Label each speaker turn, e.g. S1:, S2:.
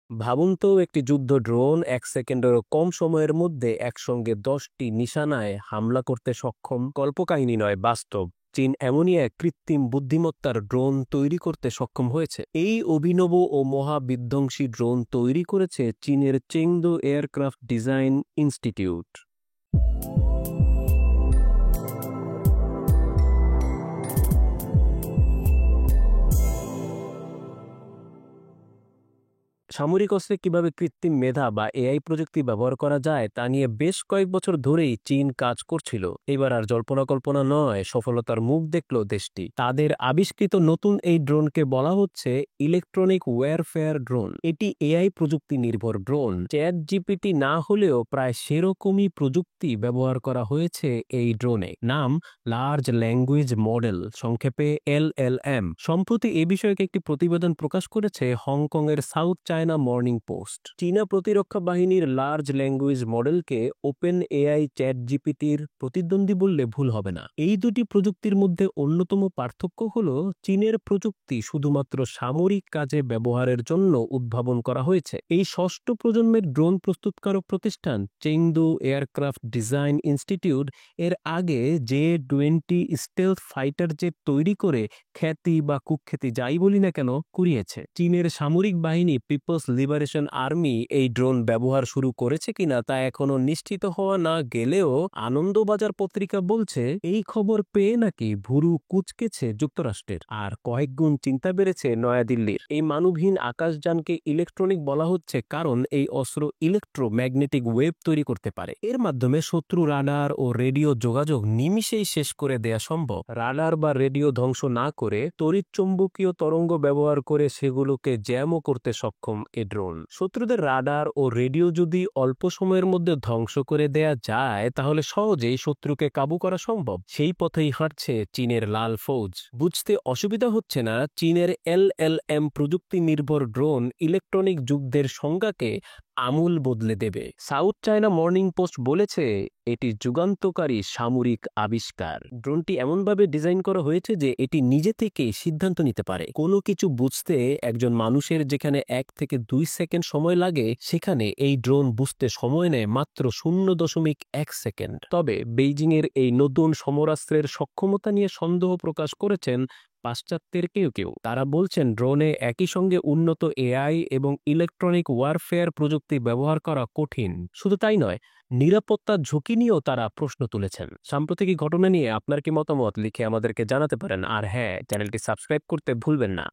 S1: ভাবুন তো, একটি যুদ্ধ ড্রোন 1 সেকেন্ডেরও কম সময়ের মধ্যে একসঙ্গে 10টি নিশানায় হামলা করতে সক্ষম। কল্পকাহিনী নয়, বাস্তব। চীন এমনই এক কৃত্রিম বুদ্ধিমত্তার ড্রোন তৈরি করতে সক্ষম হয়েছে। এই অভিনব ও মহাবিধ্বংসী ড্রোন তৈরি করেছে চীনের চেংদু এয়ারক্রাফট ডিজাইন ইনস্টিটিউট। সামরিক অস্ত্রে কিভাবে কৃত্রিম মেধা বা এআই প্রযুক্তি ব্যবহার করা যায় তা নিয়ে বেশ কয়েক বছর ধরেই চীন কাজ করছিল। এবার আর জল্পনা কল্পনা নয়, সফলতার মুখ দেখল দেশটি। তাদের আবিষ্কৃত নতুন এই ড্রোনকে বলা হচ্ছে ইলেকট্রনিক ওয়্যারফেয়ার ড্রোন। এটি এআই প্রযুক্তি নির্ভর ড্রোন। চ্যাট জিপিটি না হলেও প্রায় সেরকমই প্রযুক্তি ব্যবহার করা হয়েছে এই ড্রোনে। নাম লার্জ ল্যাঙ্গুয়েজ মডেল, সংক্ষেপে LLM। সম্প্রতি এ বিষয়কে একটি প্রতিবেদন প্রকাশ করেছে হংকংয়ের সাউথ চায়না মর্নিং পোস্ট। চীনা প্রতিরক্ষা বাহিনীর লার্জ ল্যাঙ্গুয়েজ মডেলকে ওপেন এআই চ্যাট জিপিটির প্রতিদ্বন্দ্বী বললে ভুল হবে না। এই দুটি প্রযুক্তির মধ্যে অন্যতম পার্থক্য হল চীনের প্রযুক্তি শুধুমাত্র সামরিক কাজে ব্যবহারের জন্য উদ্ভাবন করা হয়েছে। এই ষষ্ঠ প্রজন্মের ড্রোন প্রস্তুতকারক প্রতিষ্ঠান চেংদু এয়ারক্রাফট ডিজাইন ইনস্টিটিউট এর আগে J-20 স্টেলথ ফাইটার জেট তৈরি করে খ্যাতি বা কুখ্যাতি যাই বলি না কেন কুড়িয়েছে। চীনের সামরিক বাহিনী পিপলস লিবারেশন আর্মি এই ড্রোন ব্যবহার শুরু করেছে কিনা তা এখনো নিশ্চিত হওয়া না গেলেও আনন্দবাজার পত্রিকা বলছে এই খবর পেয়ে নাকি ভুরু কুঁচকেছে যুক্তরাষ্ট্রের, আর কয়েকগুণ চিন্তা বেড়েছে নয়াদিল্লির। এই মানবহীন আকাশযানকে ইলেকট্রনিক বলা হচ্ছে কারণ এই অস্ত্র ইলেকট্রোম্যাগনেটিক ওয়েভ তৈরি করতে পারে। এর মাধ্যমে শত্রু রাডার ও রেডিও যোগাযোগ নিমিষেই শেষ করে দেয়া সম্ভব। রাডার বা রেডিও ধ্বংস না করে তড়িৎচুম্বকীয় তরঙ্গ ব্যবহার করে সেগুলোকে জ্যামও করতে সক্ষম এ ড্রোন। শত্রুদের রাডার ও রেডিও যদি অল্প সময়ের মধ্যে ধ্বংস করে দেয়া যায় তাহলে সহজেই শত্রুকে কাবু করা সম্ভব। সেই পথেই হাঁটছে চীনের লাল ফৌজ। বুঝতে অসুবিধা হচ্ছে না, চীনের LLM প্রযুক্তি নির্ভর ড্রোন ইলেকট্রনিক যুদ্ধের সংজ্ঞাকে আমূল বদলে দেবে। সাউথ চায়না মর্নিং পোস্ট বলেছে এটি যুগান্তকারী সামরিক আবিষ্কার। ড্রোনটি এমনভাবে ডিজাইন করা হয়েছে যে এটি নিজে থেকেই সিদ্ধান্ত নিতে পারে। কোনো কিছু বুঝতে একজন মানুষের যেখানে 1 থেকে 2 সেকেন্ড সময় লাগে, সেখানে এই ড্রোন বুঝতে সময় নেয় মাত্র 0.1 সেকেন্ড। তবে বেইজিংয়ের এই নতুন সমরাস্ত্রের সক্ষমতা নিয়ে সন্দেহ প্রকাশ করেছেন পাশ্চাত্যের কেউ কেউ। তারা বলছেন ড্রোনে একই সঙ্গে উন্নত এআই এবং ইলেকট্রনিক ওয়ারফেয়ার প্রযুক্তি ব্যবহার করা কঠিন। শুধু তাই নয়, নিরাপত্তার ঝুঁকি নিয়েও তারা প্রশ্ন তুলেছেন। সাম্প্রতিক ঘটনা নিয়ে আপনার কি মতামত লিখে আমাদেরকে জানাতে পারেন। আর হ্যাঁ, চ্যানেলটি সাবস্ক্রাইব করতে ভুলবেন না।